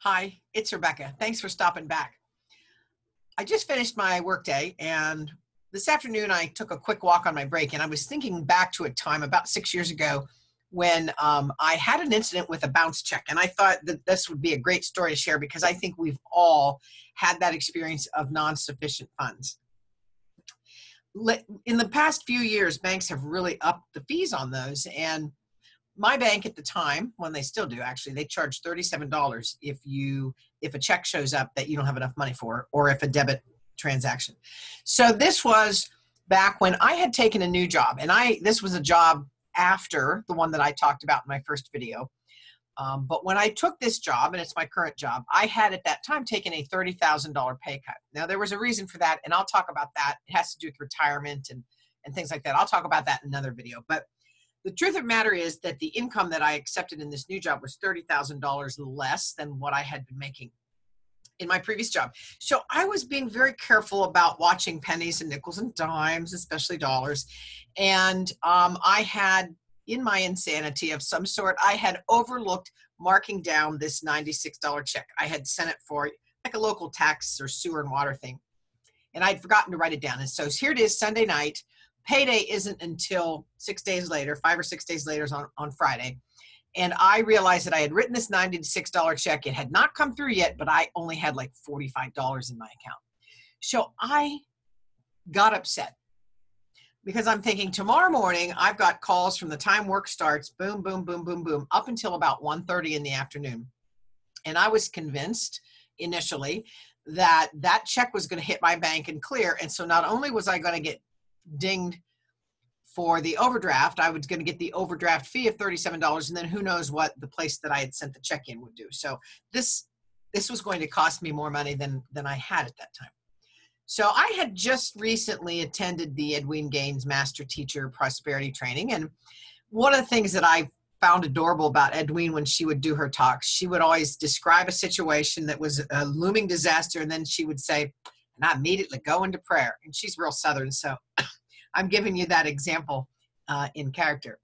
Hi, it's Rebecca. Thanks for stopping back. I just finished my workday, and this afternoon I took a quick walk on my break, and I was thinking back to a time about 6 years ago when I had an incident with a bounce check, and I thought that this would be a great story to share because I think we've all had that experience of non-sufficient funds. In the past few years, banks have really upped the fees on those, and my bank at the time, when they still do actually, they charge $37 if a check shows up that you don't have enough money for, or if a debit transaction. So this was back when I had taken a new job, and this was a job after the one that I talked about in my first video. But when I took this job, and it's my current job, I had at that time taken a $30,000 pay cut. Now there was a reason for that, and I'll talk about that. It has to do with retirement and things like that. I'll talk about that in another video. But the truth of the matter is that the income that I accepted in this new job was $30,000 less than what I had been making in my previous job. So I was being very careful about watching pennies and nickels and dimes, especially dollars. And I had, in my insanity of some sort, I had overlooked marking down this $96 check. I had sent it for like a local tax or sewer and water thing. And I'd forgotten to write it down. And so here it is, Sunday night. Payday isn't until 6 days later, 5 or 6 days later on Friday. And I realized that I had written this $96 check. It had not come through yet, but I only had like $45 in my account. So I got upset because I'm thinking tomorrow morning, I've got calls from the time work starts, boom, boom, boom, boom, boom, up until about 1:30 in the afternoon. And I was convinced initially that that check was going to hit my bank and clear. And so not only was I going to get dinged for the overdraft, I was going to get the overdraft fee of $37, and then who knows what the place that I had sent the check in would do. So this was going to cost me more money than I had at that time. So I had just recently attended the Edwene Gaines Master Teacher Prosperity Training, and one of the things that I found adorable about Edwene when she would do her talks, she would always describe a situation that was a looming disaster, and then she would say, and I immediately go into prayer. And she's real Southern, so I'm giving you that example in character.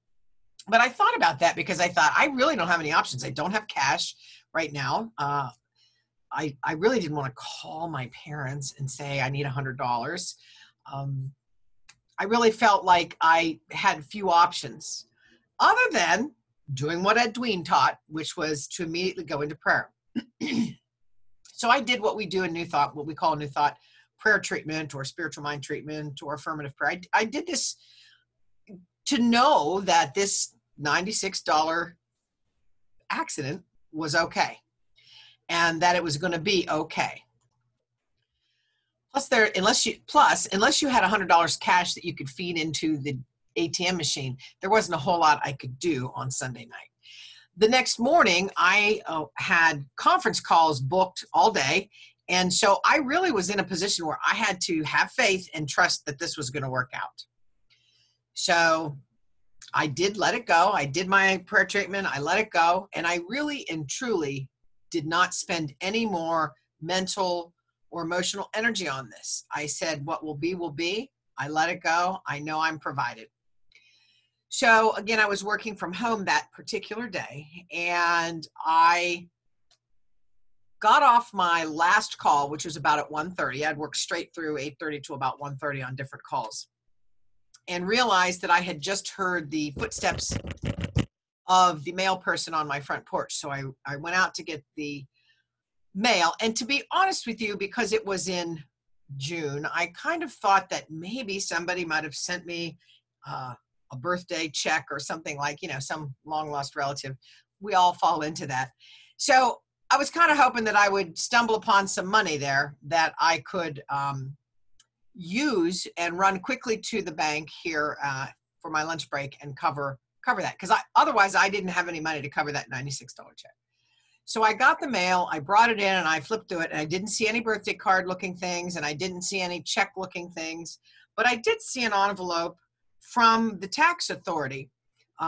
But I thought about that because I thought, I really don't have any options. I don't have cash right now. I really didn't want to call my parents and say, I need $100. I really felt like I had few options other than doing what Edwene taught, which was to immediately go into prayer. So I did what we do in New Thought, what we call New Thought prayer treatment or spiritual mind treatment or affirmative prayer. I did this to know that this $96 accident was okay and that it was going to be okay. Unless you had $100 cash that you could feed into the ATM machine, there wasn't a whole lot I could do on Sunday night. The next morning, I had conference calls booked all day. And so I really was in a position where I had to have faith and trust that this was going to work out. So I did let it go. I did my prayer treatment. I let it go. And I really and truly did not spend any more mental or emotional energy on this. I said, what will be, will be. I let it go. I know I'm provided. So again, I was working from home that particular day, and I got off my last call, which was about at 1:30. I'd worked straight through 8:30 to about 1:30 on different calls, and realized that I had just heard the footsteps of the mail person on my front porch. So I went out to get the mail. And to be honest with you, because it was in June, I kind of thought that maybe somebody might have sent me a birthday check or something, like, some long lost relative. We all fall into that. So I was kind of hoping that I would stumble upon some money there that I could use and run quickly to the bank here for my lunch break and cover that. Because otherwise I didn't have any money to cover that $96 check. So I got the mail, I brought it in, and I flipped through it, and I didn't see any birthday card looking things, and I didn't see any check looking things, but I did see an envelope from the tax authority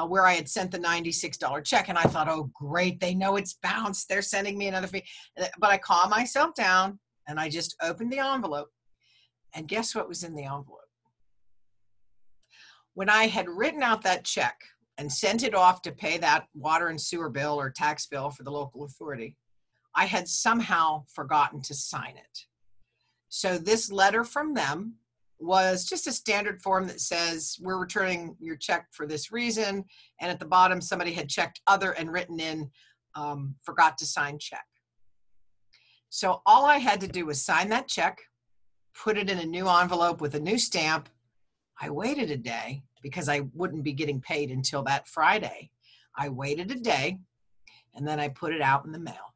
where I had sent the $96 check. And I thought, oh, great, they know it's bounced. They're sending me another fee. But I calmed myself down, and I just opened the envelope. And guess what was in the envelope? When I had written out that check and sent it off to pay that water and sewer bill or tax bill for the local authority, I had somehow forgotten to sign it. So this letter from them was just a standard form that says, we're returning your check for this reason. And at the bottom, somebody had checked other and written in, forgot to sign check. So all I had to do was sign that check, put it in a new envelope with a new stamp. I waited a day because I wouldn't be getting paid until that Friday. I waited a day and then I put it out in the mail.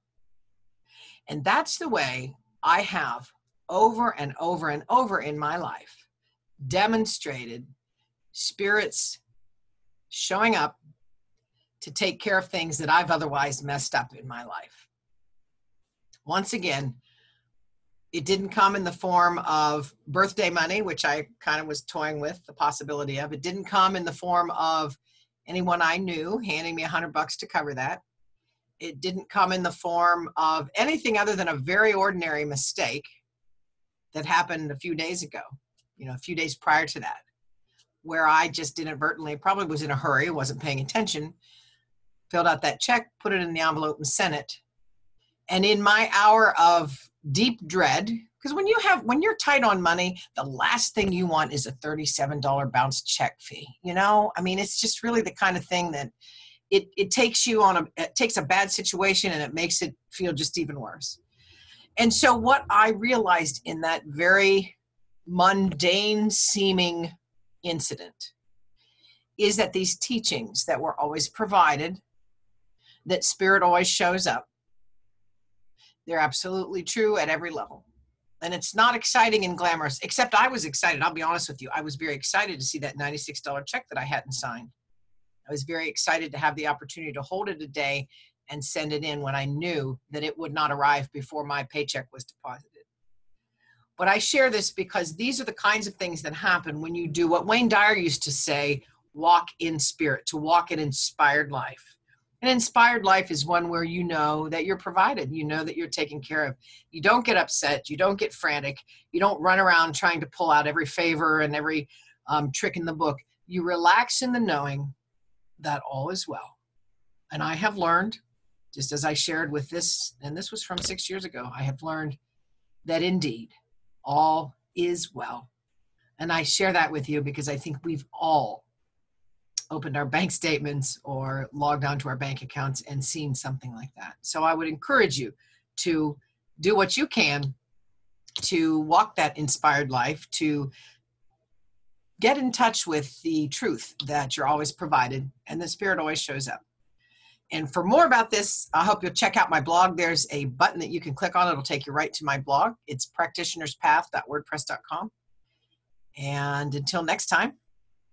And that's the way I have over and over and over in my life demonstrated spirits showing up to take care of things that I've otherwise messed up in my life. Once again, it didn't come in the form of birthday money, which I kind of was toying with the possibility of. It didn't come in the form of anyone I knew handing me $100 to cover that. It didn't come in the form of anything other than a very ordinary mistake that happened a few days ago, a few days prior to that, where I just inadvertently, probably was in a hurry, wasn't paying attention, filled out that check, put it in the envelope and sent it. And in my hour of deep dread, because when you're tight on money, the last thing you want is a $37 bounce check fee. It's just really the kind of thing that it takes you it takes a bad situation and it makes it feel just even worse. And so what I realized in that very mundane seeming incident is that these teachings that were always provided, that spirit always shows up, they're absolutely true at every level. And it's not exciting and glamorous, except I was excited. I'll be honest with you. I was very excited to see that $96 check that I hadn't signed. I was very excited to have the opportunity to hold it a day and send it in when I knew that it would not arrive before my paycheck was deposited. But I share this because these are the kinds of things that happen when you do what Wayne Dyer used to say, walk in spirit, to walk an inspired life. An inspired life is one where you know that you're provided, you know that you're taken care of. You don't get upset, you don't get frantic, you don't run around trying to pull out every favor and every trick in the book. You relax in the knowing that all is well. And I have learned, just as I shared with this, and this was from 6 years ago, I have learned that indeed all is well. And I share that with you because I think we've all opened our bank statements or logged onto our bank accounts and seen something like that. So I would encourage you to do what you can to walk that inspired life, to get in touch with the truth that you're always provided and the spirit always shows up. And for more about this, I hope you'll check out my blog. There's a button that you can click on. It'll take you right to my blog. It's practitionerspath.wordpress.com. And until next time,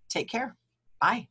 take care. Bye.